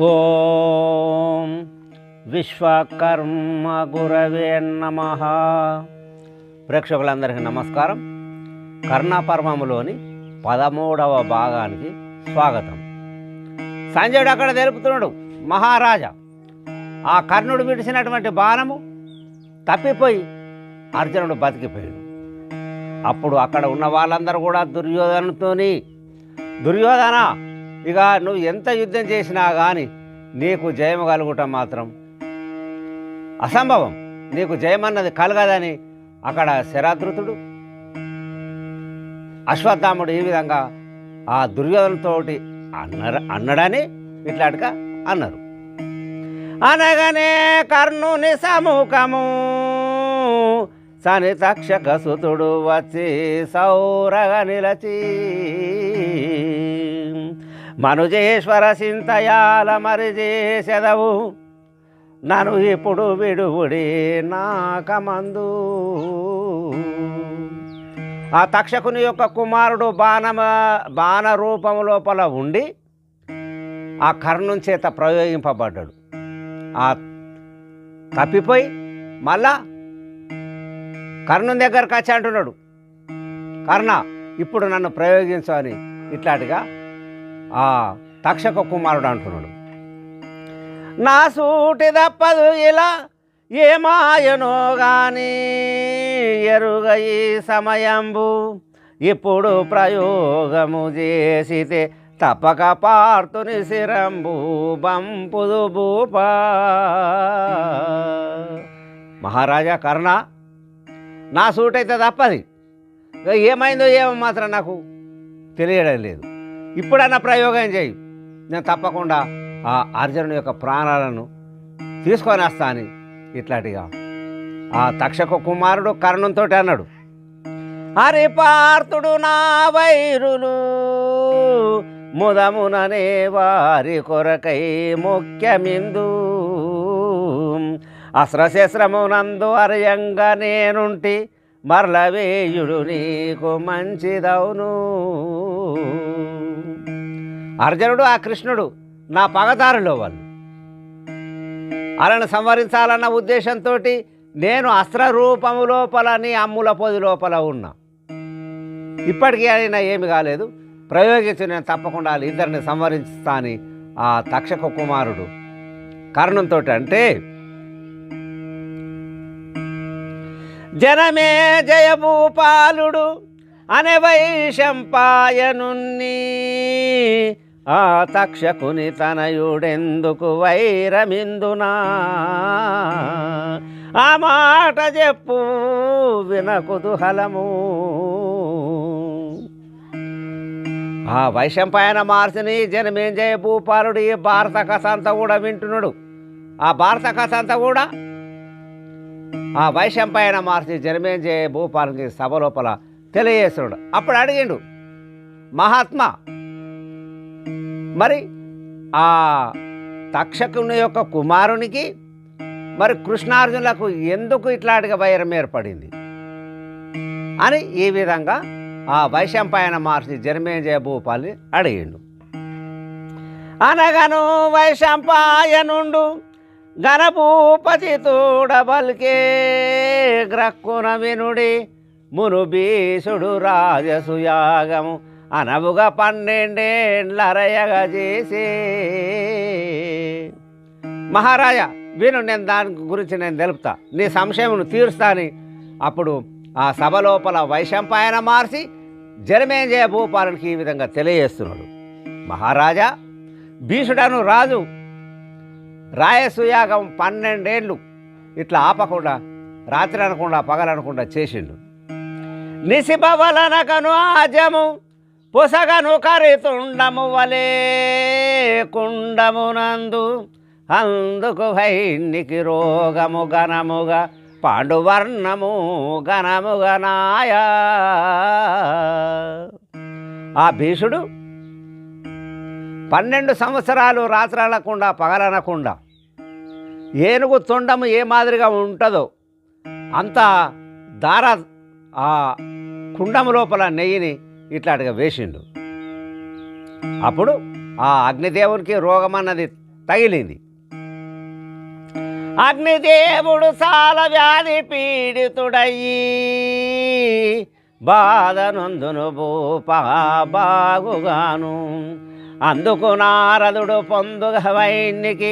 ఓం విశ్వకర్మ గురవే నమః. ప్రేక్షకులందరికీ నమస్కారం. కర్ణపర్వములోని 13వ భాగానికి స్వాగతం. సంజయుడు అక్కడ తెలుపుతున్నాడు, మహారాజా ఆ కర్ణుడు విడిచినటువంటి బాణము తప్పిపోయి అర్జునుడు బతికిపోయాడు. అప్పుడు అక్కడ ఉన్న వాళ్ళందరూ కూడా దుర్యోధన ఇక నువ్వు ఎంత యుద్ధం చేసినా కానీ నీకు జయము కలుగుటం మాత్రం అసంభవం, నీకు జయమన్నది కలగదని అక్కడ శరాధృతుడు అశ్వత్థాముడు ఈ విధంగా ఆ దుర్యోధనతోటి అన్నడని ఇట్లాంటిగా అన్నారు. అనగానే కర్ణుని సముఖము సని తక్షక సుతుడు వచ్చి సౌరగ నిలచి మనుజేశ్వర చింతయాల మరి చేసెదవు నన్ను ఇప్పుడు విడువుడి నాకమందు. ఆ తక్షకుని యొక్క కుమారుడు బాణ రూపము లోపల ఉండి ఆ కర్ణుని చేత ప్రయోగింపబడ్డాడు. ఆ తప్పిపోయి మళ్ళా కర్ణుని దగ్గరకు వచ్చి అంటున్నాడు, కర్ణ ఇప్పుడు నన్ను ప్రయోగించు అని ఇట్లాంటిగా ఆ తక్షక కుమారుడు అంటున్నాడు. నా సూటి తప్పదు ఇలా ఏమాయనో గాని ఎరుగ ఈ సమయంబు ఇప్పుడు ప్రయోగము చేసితే తప్పక పార్తుని శిరంబు బంపుదు భూపా. మహారాజా కర్ణ, నా సూటైతే తప్పది, ఏమైందో ఏమో మాత్రం నాకు తెలియడం లేదు. ఇప్పుడన్నా ప్రయోగం చేయి, నేను తప్పకుండా ఆ అర్జునుని యొక్క ప్రాణాలను తీసుకొని వస్తా అని ఇట్లాంటిగా ఆ తక్షక కుమారుడు కర్ణంతో అన్నాడు. హరిపార్థుడు నా వైరులు ముదముననే వారి కొరకై ముఖ్యమిందు అస్త్రశస్త్రమునందు అరయంగా నేనుంటి మరలవేయుడు నీకు మంచిదవును. అర్జునుడు ఆ కృష్ణుడు నా పగదారులో వాళ్ళు అలాను సంవరించాలన్న ఉద్దేశంతో నేను అస్త్ర రూపము లోపల నీ అమ్ముల పొది లోపల ఉన్నా. ఇప్పటికీ అయినా ఏమి కాలేదు, ప్రయోగించి నేను తప్పకుండా ఇద్దరిని సంవరిస్తా అని ఆ తక్షక కుమారుడు కర్ణంతో అంటే, జనమే జయభూపాలుడు అనే వైశంపాయనున్ని ఆ తక్షకుని తనయుడెందుకు వైరమిందునా ఆ మాట చెప్పు విన కుతూహలము. ఆ వైశంపాయన మార్చిని జనమేం జయ భూపాలుడు ఈ భారత కథ అంతా కూడా వింటున్నాడు. ఆ భారత కథ అంతా కూడా ఆ వైశంపాయన మార్చి జనమేం జయ భూపాలుకి సభ లోపల తెలియజేస్తున్నాడు. అప్పుడు అడిగిండు, మహాత్మా మరి ఆ తక్షకుని యొక్క కుమారునికి మరి కృష్ణార్జునులకు ఎందుకు ఇట్లాంటిగా వైరం ఏర్పడింది అని ఈ విధంగా ఆ వైశంపాయన మహర్షి జనమేజయ భూపాల్ని అడిగిండు. అనగను వైశంపాయనుండు గణభూపతి తోడబల్కే గ్రక్కున వినుడి మును భీషుడు రాజసుయాగము అనవుగా 12 ఏండ్లరయగా చేసే. మహారాజా విను, నేను దాని గురించి నేను తెలుపుతా, నీ సంశయమును తీరుస్తా అని అప్పుడు ఆ సభ లోపల వైశంపాయన మహర్షి జనమేజయ భూపాలునికి ఈ విధంగా తెలియజేస్తున్నాడు. మహారాజా, భీషుడను రాజు రాయసుయాగం 12 ఏండ్లు ఇట్లా ఆపకుండా రాత్రి అనకుండా పగలనకుండా చేసిండు. నిశిబవలనకను ఆజము పొసగను కరితుండము వలే కుండమునందు అందుకు వైనికి రోగము ఘనముగా పాండువర్ణము ఘనముగా నాయా. ఆ భీషుడు 12 సంవత్సరాలు రాత్రనకుండా పగలనకుండా ఏనుగు తొండము ఏ మాదిరిగా ఉంటుందో అంత దార ఆ కుండము లోపల నెయ్యిని ఇట్లాంటిగా వేసిండు. అప్పుడు ఆ అగ్నిదేవునికి రోగం అన్నది తగిలింది. అగ్నిదేవుడు చాలా వ్యాధి పీడితుడయ్యి బాధనందును భూపా బాగుగాను. అందుకు నారదుడు పొందుగ వైణ్ణికి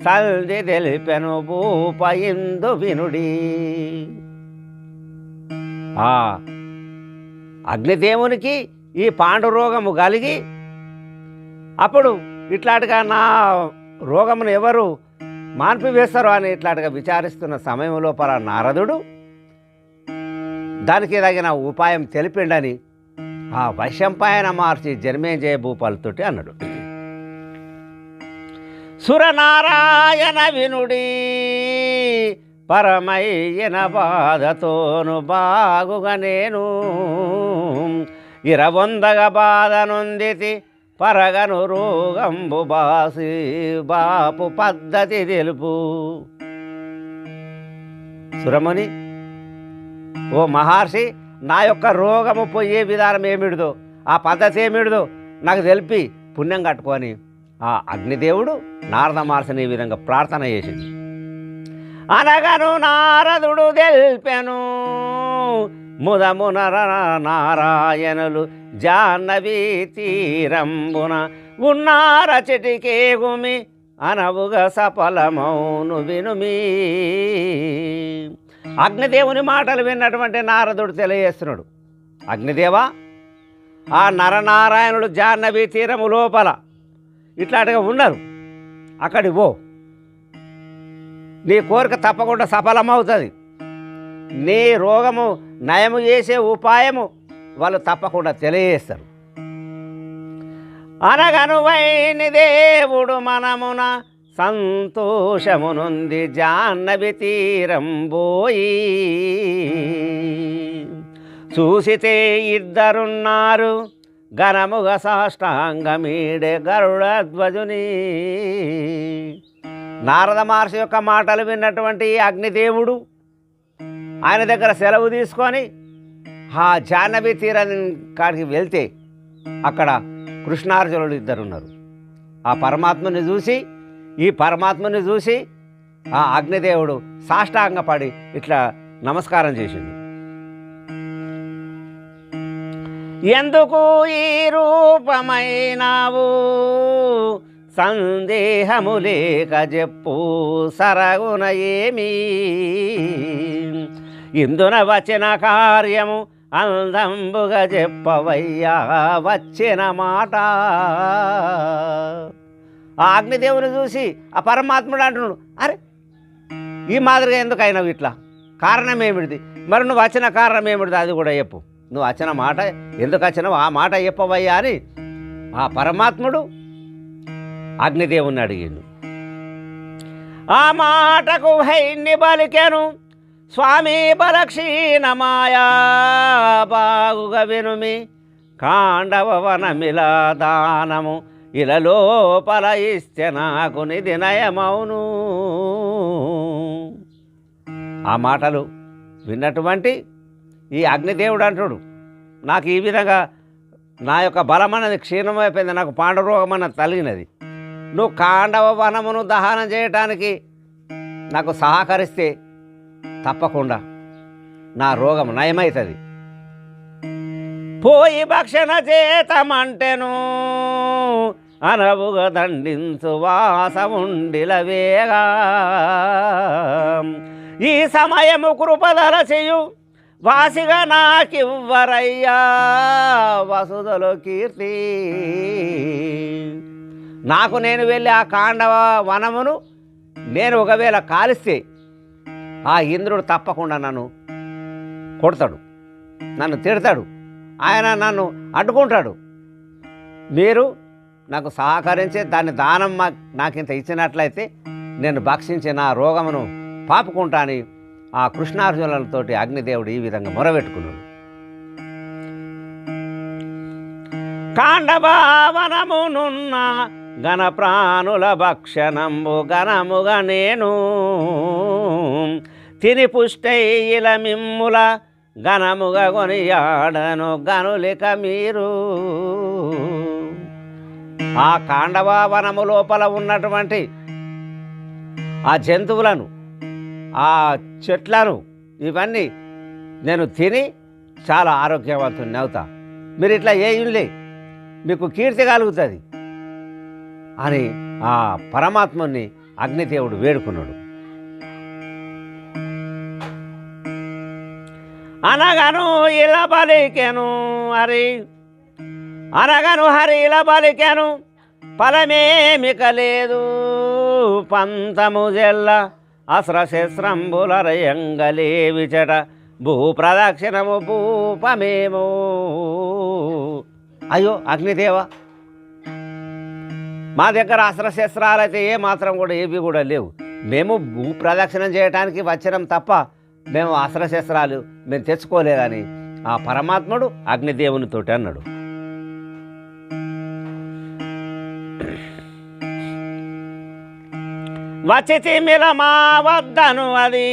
సంధి తెలిపెను భూప ఇందు వినుడి. ఆ అగ్నిదేవునికి ఈ పాండురోగము కలిగి అప్పుడు ఇట్లాంటిగా నా రోగమును ఎవరు మాన్పివేస్తారు అని ఇట్లాంటిగా విచారిస్తున్న సమయం లోపల నారదుడు దానికి తగిన ఉపాయం తెలిపిండని ఆ వైశంపాయన మహర్షి జన్మేంజయ భూపాలతోటి అన్నాడు. సురనారాయణ వినుడి పరమయ్యన బాధతోను బాగుగా నేను ఇరవొందగ బాధ నొందితి పరగను రోగంబు బాసి బాపు పద్ధతి తెలుపు. సురముని, ఓ మహర్షి, నా యొక్క రోగము పోయే విధానం ఏమిడిదో ఆ పద్ధతి ఏమిడిదో నాకు తెలిపి పుణ్యం కట్టుకొని ఆ అగ్నిదేవుడు నారద మహర్షిని ఈ విధంగా ప్రార్థన చేసింది. అనగను నారదుడు తెల్పెను ముదమున నారాయణులు జాహ్నవీ తీరంబున ఉన్నార చెటికేగుమి అనవుగా సఫలమౌను వినుమి. అగ్నిదేవుని మాటలు విన్నటువంటి నారదుడు తెలియజేస్తున్నాడు, అగ్నిదేవా, ఆ నరనారాయణుడు జాహ్నవీ తీరము లోపల ఇట్లాంటిగా ఉన్నారు, అక్కడికి పో, నీ కోరిక తప్పకుండా సఫలమవుతుంది, నీ రోగము నయము చేసే ఉపాయము వాళ్ళు తప్పకుండా తెలియజేస్తారు. అనగనువైని దేవుడు మనమున సంతోషమునుంది జాహ్నవి తీరం పోయి చూసితే ఇద్దరున్నారు ఘనముగా సాష్టాంగమీడే గరుడధ్వజుని. నారద మహర్షి యొక్క మాటలు విన్నటువంటి అగ్నిదేవుడు ఆయన దగ్గర సెలవు తీసుకొని ఆ జాహ్నవి తీరం కాడికి వెళ్తే అక్కడ కృష్ణార్జునులు ఇద్దరున్నారు. ఆ పరమాత్మని చూసి ఈ పరమాత్మని చూసి ఆ అగ్నిదేవుడు సాష్టాంగపడి ఇట్లా నమస్కారం చేసిండు. ఎందుకు ఈ రూపమైనావు సందేహము లేక చెప్పు సరగున ఏమి ఇందున వచ్చిన కార్యము అందంబుగా చెప్పవయ్యా వచ్చిన మాట. ఆ అగ్నిదేవుని చూసి ఆ పరమాత్ముడు అంటున్నాడు, అరే ఈ మాదిరిగా ఎందుకు అయినావు, ఇట్లా కారణం ఏమిటిది, మరి నువ్వు వచ్చిన కారణం ఏమిటిది అది కూడా చెప్పు, నువ్వు వచ్చిన మాట ఎందుకు వచ్చినావు ఆ మాట చెప్పవయ్యా అని ఆ పరమాత్ముడు అగ్నిదేవుని అడిగిండు. ఆ మాటకు హైన్ని బలికెను స్వామి బలక్షీణమాయా బాగుగా వినుమి కాండవ వనమిలా దానము ఇలా లోపల ఇస్తే నాకు నిధి నయమౌను. ఆ మాటలు విన్నటువంటి ఈ అగ్నిదేవుడు అంటుడు, నాకు ఈ విధంగా నా యొక్క బలం అన్నది క్షీణమైపోయింది, నాకు పాండురోగం అన్నది తలిగినది, నువ్వు కాండవ వనమును దహనం చేయటానికి నాకు సహకరిస్తే తప్పకుండా నా రోగం నయమవుతుంది. పోయి భక్షణ చేతమంటెను అనవుగా దండించు వాసముండిలవేగా ఈ సమయము కృపదల చేయు వాసిగా నాకివ్వరయ్యా వసుదలో కీర్తి. నాకు నేను వెళ్ళి ఆ కాండవ వనమును నేను ఒకవేళ కాలిస్తే ఆ ఇంద్రుడు తప్పకుండా నన్ను కొడతాడు, నన్ను తిడతాడు, ఆయన నన్ను అడ్డుకుంటాడు. మీరు నాకు సహకరించే దాన్ని దానం నాకింత ఇచ్చినట్లయితే నేను భక్షించి నా రోగమును పాపుకుంటాని ఆ కృష్ణార్జునులతోటి అగ్నిదేవుడు ఈ విధంగా మొరబెట్టుకున్నాడు. కాండభావనమునున్న గణ ప్రాణుల భక్షణంబు గణముగా నేను తిని పుష్టైల మిమ్ముల ఘనముగా కొనియాడను గనులిక మీరు. ఆ కాండవ వనము లోపల ఉన్నటువంటి ఆ జంతువులను, ఆ చెట్లను, ఇవన్నీ నేను తిని చాలా ఆరోగ్యవంతుని అవుతా. మీరు ఇట్లా చేయులే, మీకు కీర్తి కలుగుతుంది అని ఆ పరమాత్మని అగ్నిదేవుడు వేడుకున్నాడు. అనగను ఇలా పలికెను హరి, అనగను హరి ఇలా పలికెను, ఫలమేమిక లేదు పంతము జెల్ల, అస్త్రశస్త్రంబులరయంగలేవిచట, భూప్రదక్షిణము భూపమేమో. అయ్యో అగ్నిదేవ, మా దగ్గర అస్త్రశస్త్రాలు అయితే ఏమాత్రం కూడా ఏవి కూడా లేవు. మేము భూప్రదక్షిణం చేయడానికి వచ్చినాం తప్ప మేము అస్త్రశస్త్రాలు మేము తెచ్చుకోలేదని ఆ పరమాత్ముడు అగ్నిదేవునితోటి అన్నాడు. వచ్చి మిలమా వద్దను అది,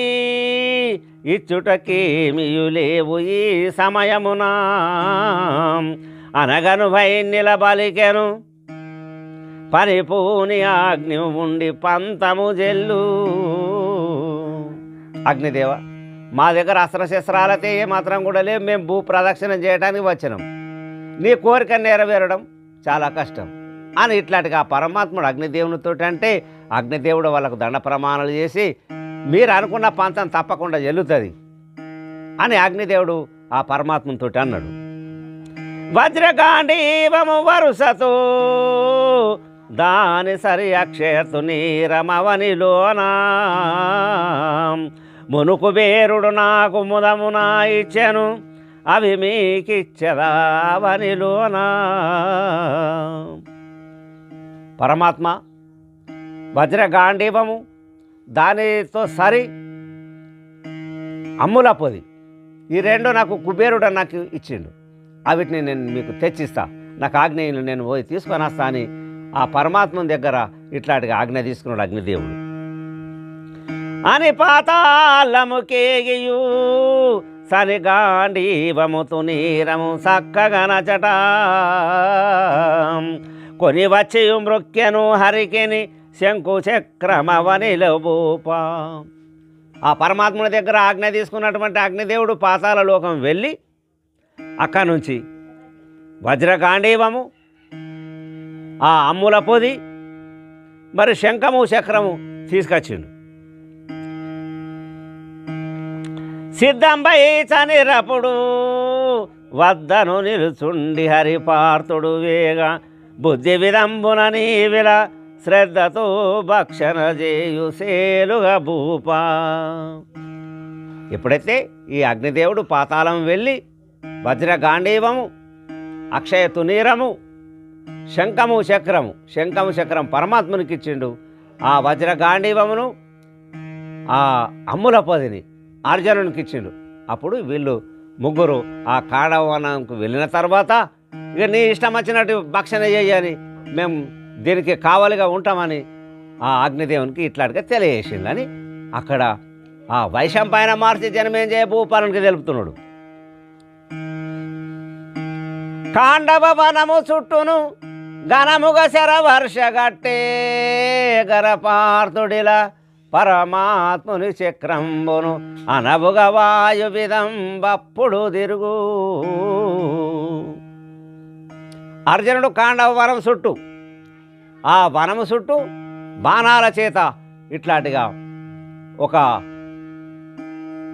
ఇచ్చుటకేమియులేవు ఈ సమయమున, అనగను భై నిలబలికెను, పరిపూని అగ్ని ఉండి పంతము జెల్లు. అగ్నిదేవ, మా దగ్గర అస్త్రశస్త్రాలైతే ఏమాత్రం కూడా లేవు, మేము భూ ప్రదక్షిణం చేయడానికి వచ్చినాం, నీ కోరిక నెరవేరడం చాలా కష్టం అని ఇట్లాంటిగా పరమాత్ముడు అగ్నిదేవునితో అంటే అగ్నిదేవుడు వాళ్ళకు దండ ప్రమాణాలు చేసి మీరు అనుకున్న పంతం తప్పకుండా చెల్లుతుంది అని అగ్నిదేవుడు ఆ పరమాత్మతో అన్నాడు. వజ్రగాంధీవము వరుసతో దాని సరి అక్షయతు నీరమవనిలోనా, మునుకు బేరుడు నాకు ముదమునా ఇచ్చెను, అవి మీకిచ్చెదావనిలోనా. పరమాత్మ వజ్రగాంధీవము దానితో సరి అమ్ముల పొది, ఈ రెండు నాకు కుబేరుడు నాకు ఇచ్చిండు, అవిటిని నేను మీకు తెచ్చిస్తా, నాకు ఆజ్ఞలు నేను పోయి తీసుకొని వస్తా అని ఆ పరమాత్మ దగ్గర ఇట్లాంటిగా ఆజ్ఞ తీసుకున్నాడు అగ్నిదేవుడు. అని పాతాళముకేగియు సనిగాంధీవముతు నీరము సక్కగనచట, కొని వచ్చి మృక్కెను హరికిని శంకు చక్రమవనిలో భూప. ఆ పరమాత్ముని దగ్గర ఆజ్ఞ తీసుకున్నటువంటి అగ్నిదేవుడు పాతాళ లోకం వెళ్ళి అక్కడి నుంచి వజ్రగాంధీవము, ఆ అమ్ముల పొది, మరి శంఖము చక్రము తీసుకొచ్చిండు. సిద్ధంబై చనిరపుడు వద్దను నిలుచుండి హరిపార్తుడు వేగ, బుద్ధి విదంబున నీవిల శ్రద్ధతో భక్షణ చేయు సేలుగా భూప. ఎప్పుడైతే ఈ అగ్నిదేవుడు పాతాళం వెళ్ళి వజ్రగాంధీవము, అక్షయ తునీరము, శంఖము చక్రం పరమాత్మునికి ఇచ్చిండు. ఆ వజ్రగాంధీవమును ఆ అమ్ముల పొదిని అర్జునునికి ఇచ్చిండు. అప్పుడు వీళ్ళు ముగ్గురు ఆ కాడవనంకు వెళ్ళిన తర్వాత ఇక నీ ఇష్టం వచ్చినట్టు భక్షణ చేయని, మేము దీనికి కావలిగా ఉంటామని ఆ అగ్నిదేవునికి ఇట్లాంటిగా తెలియజేసిందని అక్కడ ఆ వైశంపాయన మార్చి జనమేం చేయ భూపాలనికి తెలుపుతున్నాడు. కాండవ వనము చుట్టూను ఘనముగ శర వర్షగట్టే, గరపార్థుడిలా పరమాత్ముని చక్రంబును అనబుగ వాయు విధంబప్పుడు తిరుగు. అర్జునుడు కాండవ వనం చుట్టూ, ఆ వనము చుట్టూ బాణాల చేత ఇట్లాంటిగా ఒక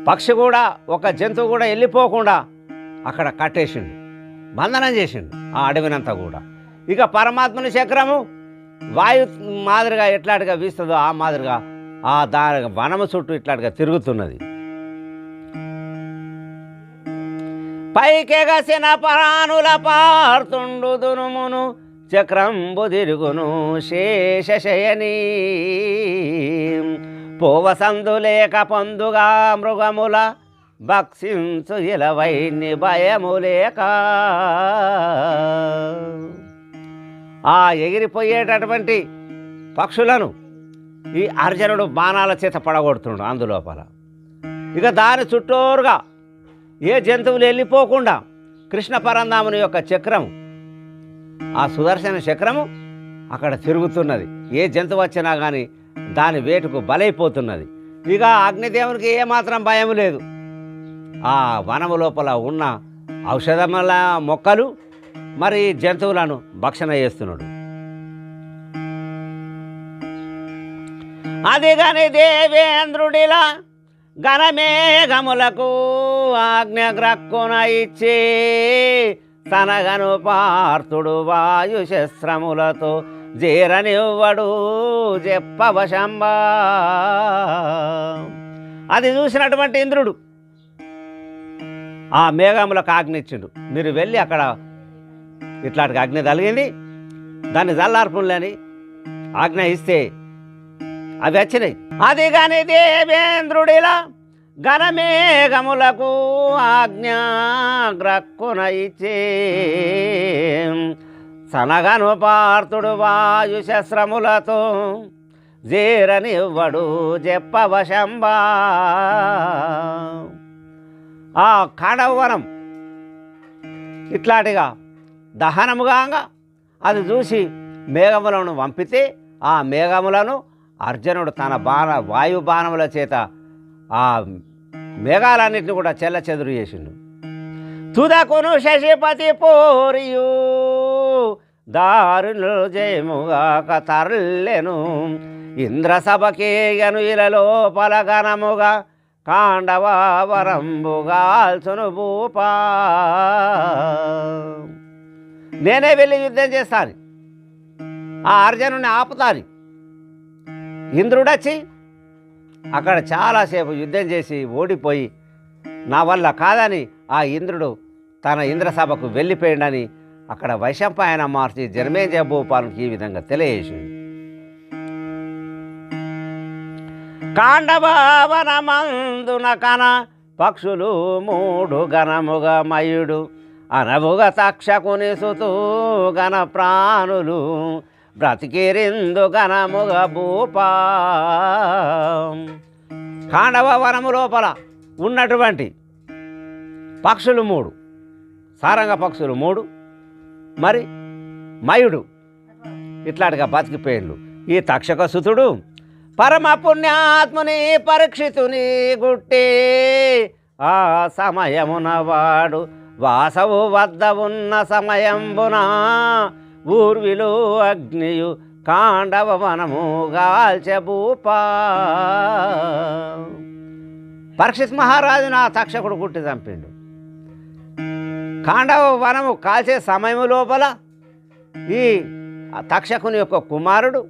పక్షి కూడా, ఒక జంతువు కూడా వెళ్ళిపోకుండా అక్కడ కట్టేసిండు, బంధనం చేసిండు ఆ అడవినంతా కూడా. ఇక పరమాత్మని చక్రము వాయు మాదిరిగా ఎట్లాంటిగా వీస్తుందో ఆ మాదిరిగా ఆ దాని వనము చుట్టూ ఇట్లాంటిగా తిరుగుతున్నది. పైకెగసిన పరానుల పార్తుండు దునుమును చక్రంబు తిరుగును శేషశయని, పోవసందులేక పొందుగా మృగముల భక్షించు ఇలవైని భయములేక. ఆ ఎగిరిపోయేటటువంటి పక్షులను ఈ అర్జునుడు బాణాల చేత పడగొడుతున్నాడు అందులోపల. ఇక దాని చుట్టూరుగా ఏ జంతువులు వెళ్ళిపోకుండా కృష్ణ పరంధాముని యొక్క చక్రము, ఆ సుదర్శన చక్రము అక్కడ తిరుగుతున్నది. ఏ జంతువు వచ్చినా కానీ దాని వేటుకు బలైపోతున్నది. ఇక అగ్నిదేవునికి ఏమాత్రం భయం లేదు. ఆ వనము లోపల ఉన్న ఔషధముల మొక్కలు మరి జంతువులను భక్షణ చేస్తున్నాడు. అది కాని దేవేంద్రుడిలా ఘనమేఘములకు ఆజ్ఞగ్రక్కున ఇచ్చి తనగను పార్థుడు వాయు శస్త్రములతో జీరనివ్వడు చెప్పవశంబా. అది చూసినటువంటి ఇంద్రుడు ఆ మేఘములకు ఆజ్ఞ ఇచ్చిండు, మీరు వెళ్ళి అక్కడ ఇట్లాంటి అగ్ని తగిలింది దాన్ని జల్లార్పులని ఆజ్ఞ ఇస్తే అవి వచ్చినాయి. అది కాని దేవేంద్రుడిలా ఘనమేఘములకు ఆజ్ఞాగ్రక్కున ఇచ్చే సనగను పార్థుడు వాయు శస్త్రములతో జీరనివ్వడు చెప్పవశంబా. ఆ ఖాండవవనం ఇట్లాంటిగా దహనముగా అది చూసి మేఘములను పంపితే ఆ మేఘములను అర్జునుడు తన వాయు బాణముల చేత ఆ మేఘాలన్నింటినీ కూడా చెల్ల చెదురు చేసిండు. తుదకును శశిపతి పోరియు దారులు జయముగాక తరలెను ఇంద్రసభకేయను ఇలలో పలగనముగా కాండవరంబుగాల్చును భూపా. నేనే వెళ్ళి యుద్ధం చేస్తాను, ఆ అర్జునుని ఆపుతాను. ఇంద్రుడొచ్చి అక్కడ చాలాసేపు యుద్ధం చేసి ఓడిపోయి నా వల్ల కాదని ఆ ఇంద్రుడు తన ఇంద్రసభకు వెళ్ళిపోయిండని అక్కడ వైశంపాయన మార్చి జనమేజయ భూపాలకు ఈ విధంగా తెలియజేసింది. కాండవవనమందున కన పక్షులు మూడు గణముగా మయుడు అనవుగ తక్షకుని సుతూ గణ ప్రాణులు బ్రతికిరిందు గణముగా భూపా. కాండవ వనము లోపల ఉన్నటువంటి పక్షులు మూడు, సారంగ పక్షులు మూడు, మరి మయుడు ఇట్లాంటిగా బతికిపోయిండు. ఈ తక్షక సుతుడు పరమ పుణ్యాత్ముని పరీక్షితుని గుట్టి ఆ సమయమున వాడు వాసవు వద్ద ఉన్న సమయంబున ఊర్విలు అగ్నియు కాండవ వనము గాల్చె భూపా. పరీక్షిత్ మహారాజును ఆ తక్షకుడు గుట్టి చంపిండు. కాండవ వనము కాల్చే సమయం లోపల ఈ తక్షకుని యొక్క కుమారుడు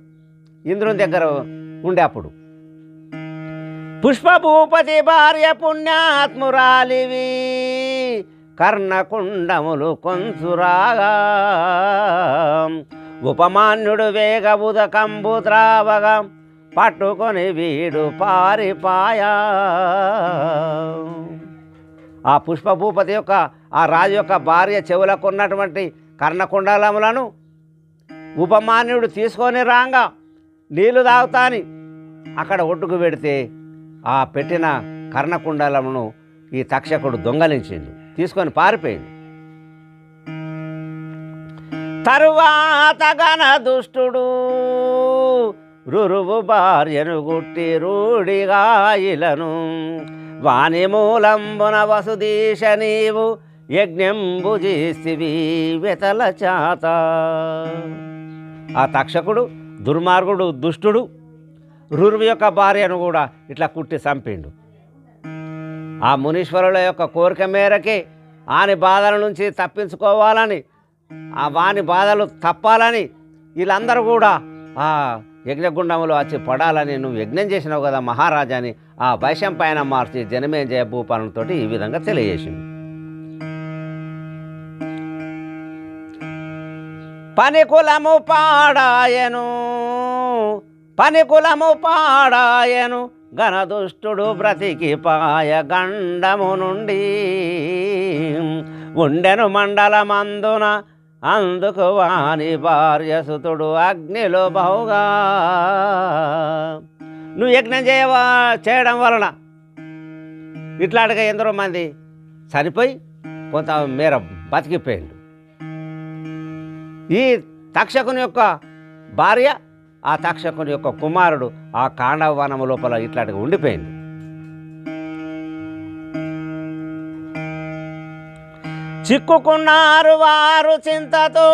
ఇంద్రుని దగ్గర ఉండే అప్పుడు పుష్పభూపతి భార్య పుణ్యాత్మురాలివి కర్ణకుండములు కొంచురాగా ఉపమాన్యుడు వేగ ఉదకంబు త్రావగా పట్టుకొని వీడు పారిపాయా. ఆ పుష్పభూపతి యొక్క ఆ రాజు యొక్క భార్య చెవులకు ఉన్నటువంటి కర్ణకుండలములను ఉపమాన్యుడు తీసుకొని రాగా నీళ్లు తాగుతాని అక్కడ ఒడ్డుకు పెడితే ఆ పెట్టిన కర్ణకుండలమును ఈ తక్షకుడు దొంగలించిండు, తీసుకొని పారిపోయిండు. తరువాత గణ దుష్టుడు రురువు భార్యను గుట్టి రూడిగా ఇలను వాని మూలంబున వసుదీశ నీవు యజ్ఞంబు చేసివి వెతల చాత. ఆ తక్షకుడు దుర్మార్గుడు దుష్టుడు రురువు యొక్క భార్యను కూడా ఇట్లా కుట్టి చంపిండు. ఆ మునీశ్వరుల యొక్క కోరిక మేరకే ఆని బాధల నుంచి తప్పించుకోవాలని, ఆ వాని బాధలు తప్పాలని వీళ్ళందరూ కూడా ఆ యజ్ఞగుండములో వచ్చి పడాలని నువ్వు యజ్ఞం చేసినావు కదా మహారాజా అని ఆ వైశంపాయన మార్చి జనమేజయ భూపాలంతో ఈ విధంగా తెలియజేసింది. పనికులము పాడాయను గణదుష్టుడు బ్రతికి పాయ గండము నుండి ఉండెను మండలమందున అందుకు వాని భార్యసుతుడు అగ్నిలో బహుగా. నువ్వు యజ్ఞం చేయడం వలన ఇట్లాంటిగా ఎందరో మంది చనిపోయి కొంత మేర బతికిపోయిండు. ఈ తక్షకుని యొక్క భార్య ఆ తక్షకుని యొక్క కుమారుడు ఆ కాండవ వనము లోపల ఇట్లాంటిగా ఉండిపోయింది. చిక్కుకున్నారు వారు చింతతో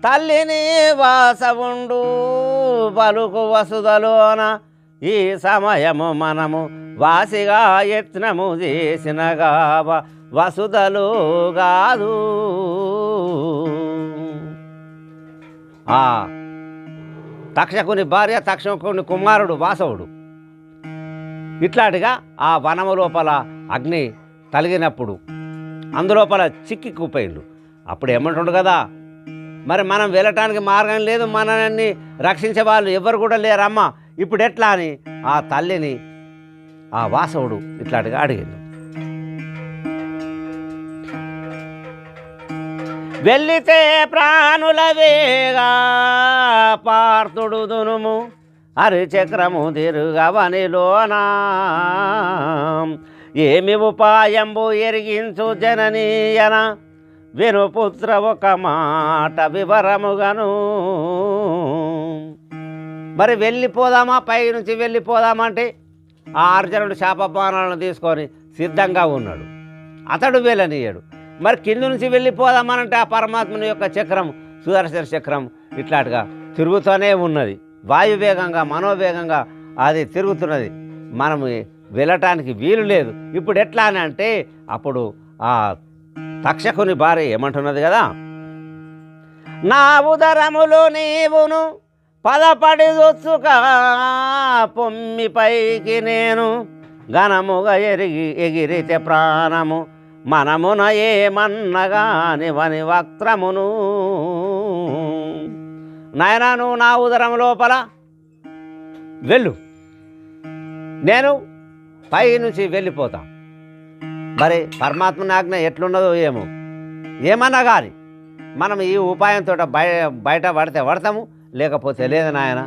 తల్లిని వాసవుండు పలుకు వసుదలోన ఈ సమయము మనము వాసిగా యత్నము చేసినగా వసుదలు కాదు. ఆ తక్షకుని భార్య తక్షకుని కుమారుడు వాసవుడు ఇట్లాంటిగా ఆ వనము లోపల అగ్ని తలిగినప్పుడు అందులోపల చిక్కిపోయిండు. అప్పుడు ఏమంటుండు కదా, మరి మనం వెళ్ళటానికి మార్గం లేదు, మనల్ని రక్షించే వాళ్ళు ఎవరు కూడా లేరమ్మా, ఇప్పుడు ఎట్లా అని ఆ తల్లిని ఆ వాసవుడు ఇట్లాంటిగా అడిగిండు. వెళ్ళితే ప్రాణుల వేగా పార్థుడు దునుము హరిచక్రము తిరుగవనిలోనా ఏమి ఉపాయంబు ఎరిగించు జననీయన వినుపుత్ర ఒక మాట వివరముగను. మరి వెళ్ళిపోదామా, పై నుంచి వెళ్ళిపోదామంటే ఆ అర్జునుడు శాపపానాలను తీసుకొని సిద్ధంగా ఉన్నాడు. అతడు వెళ్ళనీయడు. మరి కింది నుంచి వెళ్ళిపోదామనంటే ఆ పరమాత్మని యొక్క చక్రం, సుదర్శన చక్రం ఇట్లాంటిగా తిరుగుతూనే ఉన్నది. వాయువేగంగా మనోవేగంగా అది తిరుగుతున్నది. మనం వెళ్ళటానికి వీలు లేదు. ఇప్పుడు ఎట్లా అని అంటే అప్పుడు ఆ తక్షకుని భార్య ఏమంటున్నది కదా, నా ఉదరములు నీవును పదపడి దొచ్చుక పొమ్మి పైకి నేను ఘనముగా ఎగిరితే ప్రాణము మనమున ఏమన్నగాని వని వక్రమును. నాయనా నువ్వు నా ఉదరం లోపల వెళ్ళు, నేను పై నుంచి వెళ్ళిపోతా. మరి పరమాత్మని ఆజ్ఞ ఎట్లున్నదో ఏమో, ఏమన్నా కానీ మనం ఈ ఉపాయంతో బయట పడితే పడతాము, లేకపోతే లేదు నాయన,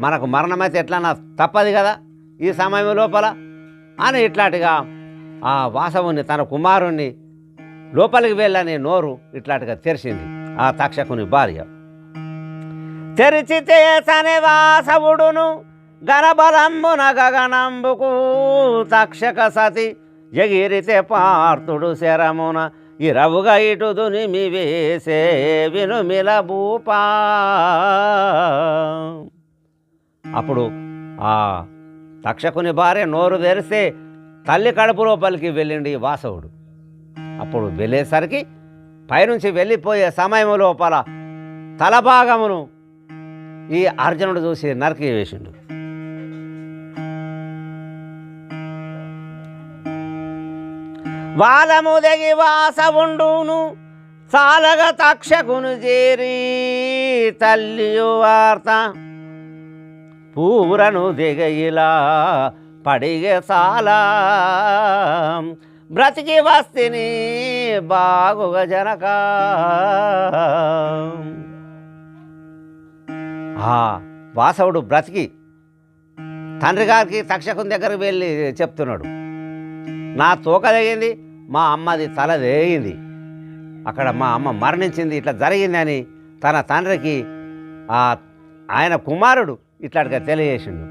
మనకు మరణమైతే ఎట్లన్నా తప్పదు కదా ఈ సమయం లోపల అని ఇట్లాంటిగా ఆ వాసవుని తన కుమారుణ్ణి లోపలికి వెళ్ళని నోరు ఇట్లాంటిగా తెరిచింది ఆ తక్షకుని భార్య. తెరిచితే తనే వాసవుడును గణబలంబున గగనంబుకు తక్షక సతి ఎగిరితే పార్థుడు శరమున ఇరవుగా ఇటు దునిమి వేసే వినుమిల భూపా. అప్పుడు ఆ తక్షకుని భార్య నోరు తెరిస్తే తల్లి కడుపు లోపలికి వెళ్ళిండి వాసవుడు. అప్పుడు వెళ్ళేసరికి పైనుంచి వెళ్ళిపోయే సమయం లోపల తలభాగమును ఈ అర్జునుడు చూసి నరికి వేసిండు. వాలము దగి వాసవుండును చాలగా తక్షకును చేరి తల్లియు వార్త పూరను దిగయిలా పడిగే చాలా బ్రతికి వస్తిని బాగుగా జనక. వాసవుడు బ్రతికి తండ్రి గారికి తక్షకుని దగ్గరికి వెళ్ళి చెప్తున్నాడు, నా తోక తెగింది, మా అమ్మది తల తెగింది, అక్కడ మా అమ్మ మరణించింది, ఇట్లా జరిగింది అని తన తండ్రికి ఆయన కుమారుడు ఇట్లాంటిగా తెలియజేసిండు.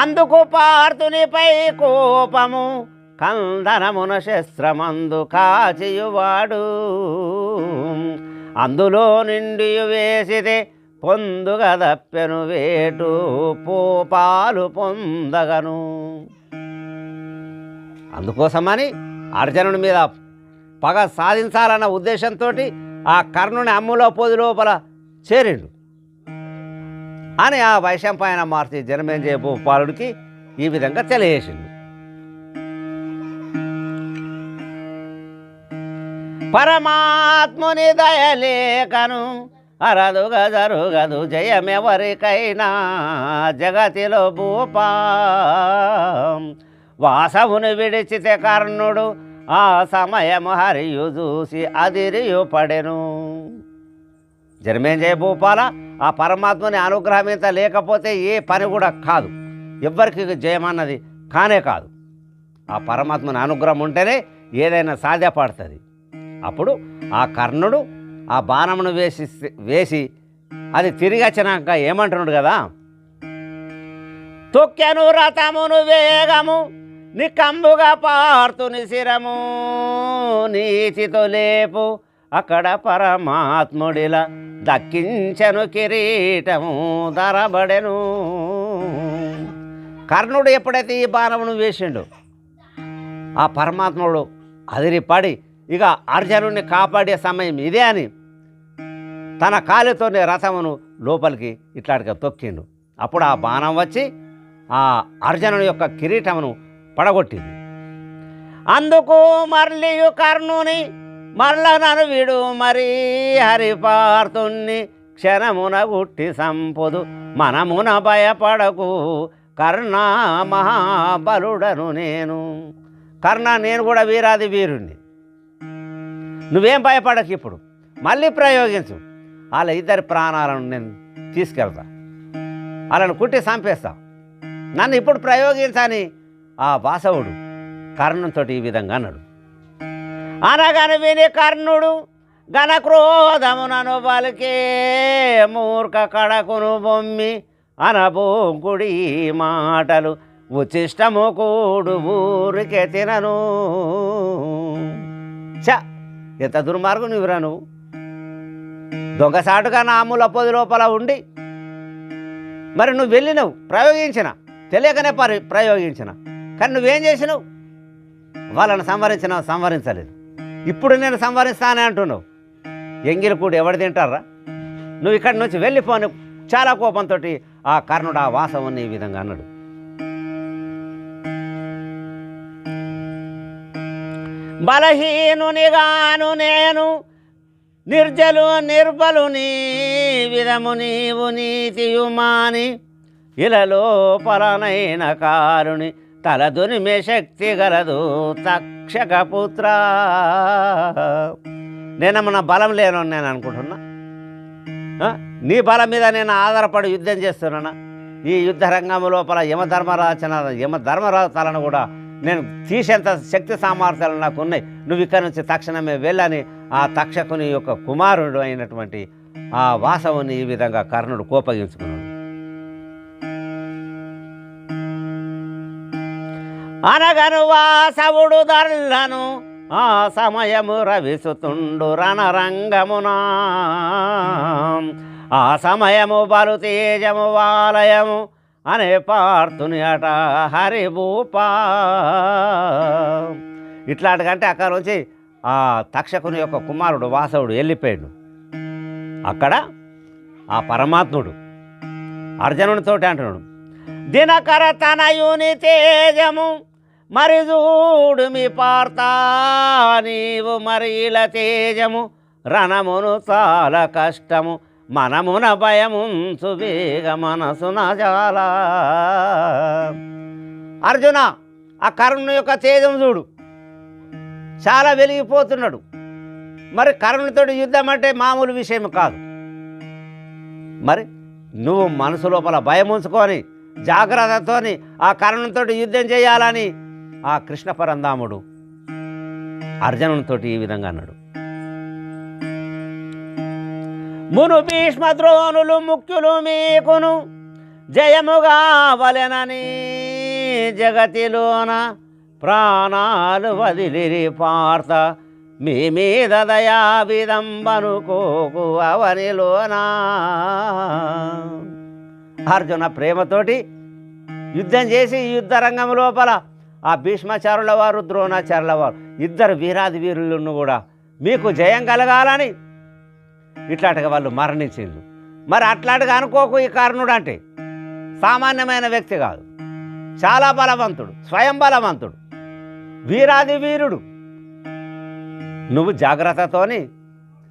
అందుకు పార్థునిపై కోపము కందనమున శస్త్రమందు కాచియువాడు అందులో నిండి వేసితే పొందుగా దప్పెను వేటు పాలు పొందగను. అందుకోసమని అర్జునుడి మీద పగ సాధించాలన్న ఉద్దేశంతో ఆ కర్ణుని అమ్ములో పొది లోపల చేరిండు అని ఆ వైశంపాయన మహర్షి జనమేజయ భూపాలుడికి ఈ విధంగా తెలియజేసిండు. పరమాత్ముని దయలేకను అరదుగా జరుగదు జయమెవరికైనా జగతిలో భూపా. వాసవుని విడిచితే కర్ణుడు ఆ సమయము హరియు చూసి అదిరియు పడెను. జనమేజయ భూపాల, ఆ పరమాత్మని అనుగ్రహం ఇంత లేకపోతే ఏ పని కూడా కాదు, ఎవ్వరికి జయమన్నది కానే కాదు. ఆ పరమాత్మని అనుగ్రహం ఉంటేనే ఏదైనా సాధ్యపడుతుంది. అప్పుడు ఆ కర్ణుడు ఆ బాణమును వేసి అది తిరిగి వచ్చినాక ఏమంటున్నాడు కదా, తొక్కెను రథమును వేగము నికంబుగా పార్తుని శిరము నీతితో లేపు అక్కడ పరమాత్ముడిలా దక్కించను కిరీటము ధరబడెను. కర్ణుడు ఎప్పుడైతే ఈ బాణమును వేసిండు, ఆ పరమాత్ముడు అదిరిపడి ఇక అర్జునుడిని కాపాడే సమయం ఇదే అని తన కాలితోనే రథమును లోపలికి ఇట్లాంటిగా తొక్కిండు. అప్పుడు ఆ బాణం వచ్చి ఆ అర్జునుని యొక్క కిరీటమును పడగొట్టింది. అందుకు మరలియు కర్ణుని మరలనను విడు మరీ హరిపార్తుణ్ణి క్షణమున గుట్టి సంపుదు మనమున భయపడకు కర్ణ మహాబలుడను నేను. కర్ణ నేను కూడా వీరాది వీరుణ్ణి, నువ్వేం భయపడకు, ఇప్పుడు మళ్ళీ ప్రయోగించు. వాళ్ళ ఇద్దరి ప్రాణాలను నేను తీసుకెళ్తా, వాళ్ళను కుట్టి చంపేస్తా, నన్ను ఇప్పుడు ప్రయోగించని ఆ వాసవుడు కర్ణునితో ఈ విధంగా అన్నాడు. అనగని విని కర్ణుడు ఘనక్రోధమునను బలికే మూర్ఖ కడకును బొమ్మి అనబోకుడి మాటలు ఉచిష్టము కూడు ఊరికే తినను. చ ఎంత దుర్మార్గం నువ్వురా నువ్వు, దొంగసాటుగా నా అమ్ముల పొది లోపల ఉండి మరి నువ్వు వెళ్ళినవు, ప్రయోగించిన తెలియకనే ప్రయోగించిన, కానీ నువ్వేం చేసినావు, వాళ్ళని సంవరించలేదు. ఇప్పుడు నేను సంవరిస్తానే అంటున్నావు. ఎంగిలి కూడా ఎవడు తింటారా, నువ్వు ఇక్కడి నుంచి వెళ్ళిపోని చాలా కోపంతో ఆ కర్ణుడు ఆ వాసవుని ఈ విధంగా అన్నాడు. బలహీనునిగాను నేను నిర్జలు నిర్బలు నీ విధము నీవు నీతియుమాని ఇలలో పలనైన కారుని తలదునిమే శక్తి గలదు తక్షకపుత్ర. నేనేమన్నా బలం లేను నేను అనుకుంటున్నా, నీ బలం మీద నేను ఆధారపడి యుద్ధం చేస్తున్నానా? ఈ యుద్ధ రంగం లోపల యమధర్మరాజు తలను కూడా నేను తీసేంత శక్తి సామర్థ్యాలు నాకు ఉన్నాయి. నువ్వు ఇక్కడి నుంచి తక్షణమే వెళ్ళని ఆ తక్షకుని యొక్క కుమారుడు అయినటువంటి ఆ వాసవుని ఈ విధంగా కర్ణుడు కోపగించుకున్నాడు. అనగను వాసవుడు దర్లను ఆ సమయము రవిసుతుండు రణరంగమునా ఆ సమయము బలు తేజము వాలయము అనే పార్తుని అట హరిభూపా. ఇట్లాంటికంటే అక్కడ నుంచి ఆ తక్షకుని యొక్క కుమారుడు వాసవుడు వెళ్ళిపోయాడు. అక్కడ ఆ పరమాత్ముడు అర్జునునితోటి అంటున్నాడు, దినకర తనయుని తేజము మరి చూడు మీ పార్త నీవు మరి ఇలా తేజము రణమును చాలా కష్టము మనమున భయముంచు వేగ మనసున చాలా. అర్జున ఆ కర్ణుని యొక్క తేజం చూడు, చాలా వెలిగిపోతున్నాడు. మరి కర్ణునితోటి యుద్ధం అంటే మామూలు విషయం కాదు. మరి నువ్వు మనసు లోపల భయం ఉంచుకొని జాగ్రత్తతోని ఆ కర్ణునితో యుద్ధం చేయాలని ఆ కృష్ణ పరంధాముడు అర్జునునితో ఈ విధంగా అన్నాడు. మును భీష్మ ద్రోణులు ముఖ్యులు మీకును జయముగా వలెనని జగతిలోన ప్రాణాలు వదిలిరి పార్త మీ మీద దయా విదంబనుకోకు అవనిలోనా. అర్జున ప్రేమతోటి యుద్ధం చేసి యుద్ధ రంగం లోపల ఆ భీష్మాచారుల వారు ద్రోణాచారుల వారు ఇద్దరు వీరాది వీరులను కూడా మీకు జయం కలగాలని ఇట్లాంటిగా వాళ్ళు మరణించిండ్రు. మరి అట్లాంటిగా అనుకోకు, ఈ కర్ణుడు అంటే సామాన్యమైన వ్యక్తి కాదు, చాలా బలవంతుడు, స్వయం బలవంతుడు, వీరాది వీరుడు. నువ్వు జాగ్రత్తతోని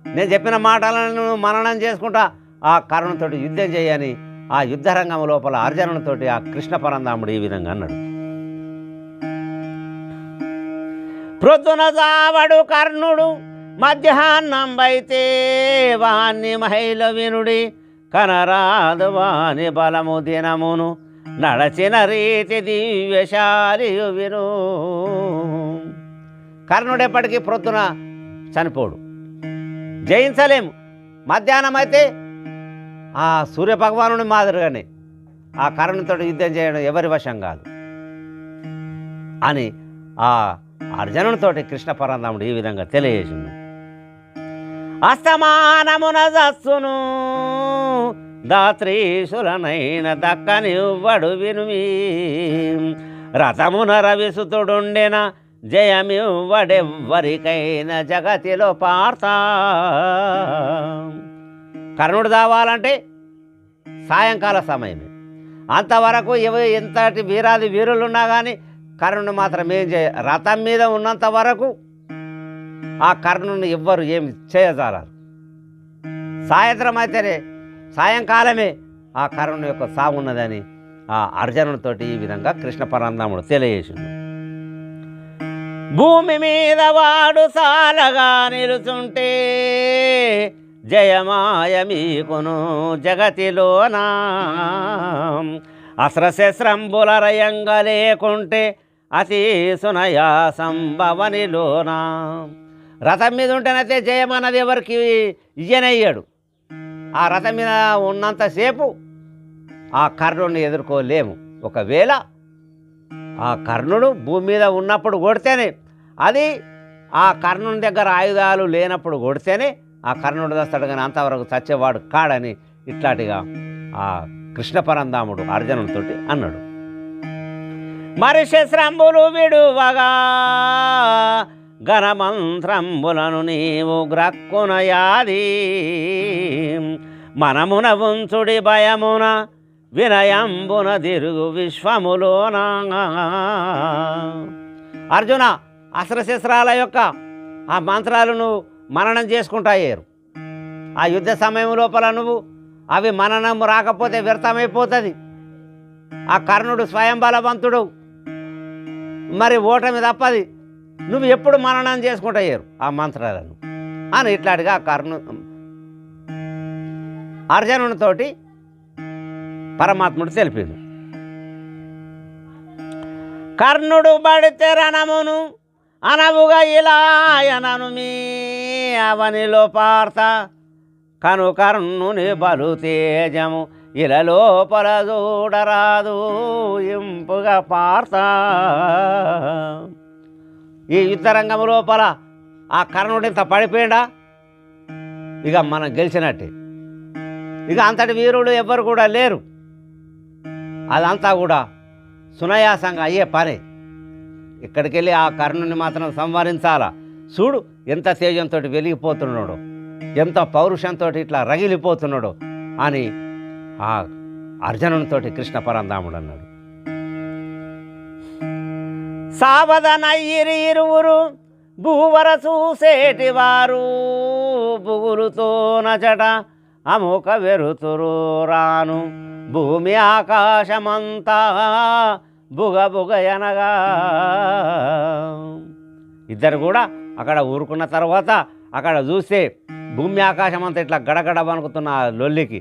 నేను చెప్పిన మాటలను మననం చేసుకుంటా ఆ కర్ణునితోటి యుద్ధం చేయని ఆ యుద్ధ రంగం లోపల అర్జునునితోటి ఆ కృష్ణ పరంధాముడు ఈ విధంగా అన్నాడు. ప్రొద్దున జావడు కర్ణుడు మధ్యాహ్నం బైతే వాణ్ణి మహిళ వినుడి కనరాదు వాని బలము దినమును నడచిన రీతి దివ్యశాలియు విను. కర్ణుడు ఎప్పటికీ ప్రొద్దున చనిపోడు, జయించలేము. మధ్యాహ్నం అయితే ఆ సూర్యభగవానుడి మాదిరిగానే ఆ కర్ణునితో యుద్ధం చేయడం ఎవరి వశం కాదు అని ఆ అర్జునునితోటి కృష్ణ పరమాత్ముడు ఈ విధంగా తెలియజేసిండు. అస్తమానమున జస్సును దాత్రీసులనైన దక్కనివ్వడు వినుమీ, రథమున రవిసుతుడుండెన జయమివ్వడెవ్వరికైన జగతిలో పార్త. కర్ణుడు దావాలంటే సాయంకాల సమయమే. అంతవరకు ఎంతటి వీరాది వీరులున్నా కానీ కర్ణుని మాత్రం ఏం రథం మీద ఉన్నంత వరకు ఆ కర్ణుని ఎవ్వరు ఏమి చేయజాలరు. సాయంత్రం అయితేనే సాయంకాలమే ఆ కర్ణుని యొక్క సాగున్నదని ఆ అర్జునునితోటి ఈ విధంగా కృష్ణ పరమాత్ముడు తెలియజేసిండు. భూమి మీద వాడు సాలగా నిలుచుంటే జయమాయ మీకును జగతిలోనా, అస్త్రశస్త్రంబుల రయంగా లేకుంటే అతి సునయా సంభవనిలోనా. రథం మీద ఉంటేనైతే జయమన్నది ఎవరికి ఇయ్యనయ్యాడు. ఆ రథం మీద ఉన్నంతసేపు ఆ కర్ణుడిని ఎదుర్కోలేము. ఒకవేళ ఆ కర్ణుడు భూమి మీద ఉన్నప్పుడు కొడితేనే, అది ఆ కర్ణుని దగ్గర ఆయుధాలు లేనప్పుడు కొడితేనే ఆ కర్ణుడు దస్తాడు, కానీ అంతవరకు చచ్చేవాడు కాడని ఇట్లాంటిగా ఆ కృష్ణ పరమాత్ముడు అర్జునుడితోటి అన్నాడు. మరి శస్త్రంబులు విడువగా ఘనమంత్రంబులను నీవు గ్రక్కునయాది, మనమున ఉంచుడి భయమున వినయంబున తిరుగు విశ్వములోన. అర్జున, అస్త్రశస్త్రాల యొక్క ఆ మంత్రాలను మననం చేసుకుంటాయేరు. ఆ యుద్ధ సమయం లోపల నువ్వు అవి మననం రాకపోతే వ్యర్థమైపోతుంది. ఆ కర్ణుడు స్వయం బలవంతుడు, మరి ఓటమి తప్పది. నువ్వు ఎప్పుడు మననం చేసుకుంటాయేరు ఆ మంత్రాలను అని ఇట్లాంటిగా అర్జునునితోటి పరమాత్ముడు తెలిపిండు. కర్ణుడు బడితే రణమును అనవుగా ఇలాయనను మీ అవనిలో పార్త, కను కర్ణుని బలు తేజము ఇలా లోపల చూడరాదు ఇంపుగా పార్త. ఈ యుద్ధరంగం లోపల ఆ కర్ణుడు ఇంత పడిపోయిండా, ఇక మనం గెలిచినట్టే. ఇక అంతటి వీరుడు ఎవ్వరు కూడా లేరు. అదంతా కూడా సునాయాసంగా అయ్యే పని. ఇక్కడికి వెళ్ళి ఆ కర్ణుని మాత్రం సంహరించాలా. చూడు ఎంత తేజంతో వెలిగిపోతున్నాడో, ఎంత పౌరుషంతో ఇట్లా రగిలిపోతున్నాడో అని ఆ అర్జునునితోటి కృష్ణ పరమాత్ముడు అన్నాడు. సావధనయ్యిరి ఇరువురు భూవర చూసేటి వారు, బుగులుతో నచట అముక వెరుతురు రాను, భూమి ఆకాశమంతా బుగ బుగయనగా. ఇద్దరు కూడా అక్కడ ఊరుకున్న తర్వాత అక్కడ చూస్తే భూమి ఆకాశం అంతా ఇట్లా గడగడ వణుకుతున్న లొల్లికి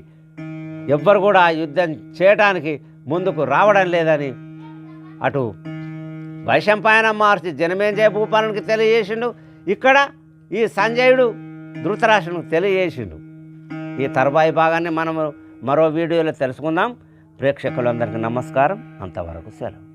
ఎవ్వరు కూడా యుద్ధం చేయటానికి ముందుకు రావడం లేదని అటు వైశంపాయనం మార్చి జనమేంజయ భూపాలునికి తెలియజేసిండు. ఇక్కడ ఈ సంజయుడు ధృతరాష్ట్రునికి తెలియజేసిండు. ఈ తర్వాయి భాగాన్ని మనము మరో వీడియోలో తెలుసుకుందాం. ప్రేక్షకులందరికీ నమస్కారం. అంతవరకు సెలవు.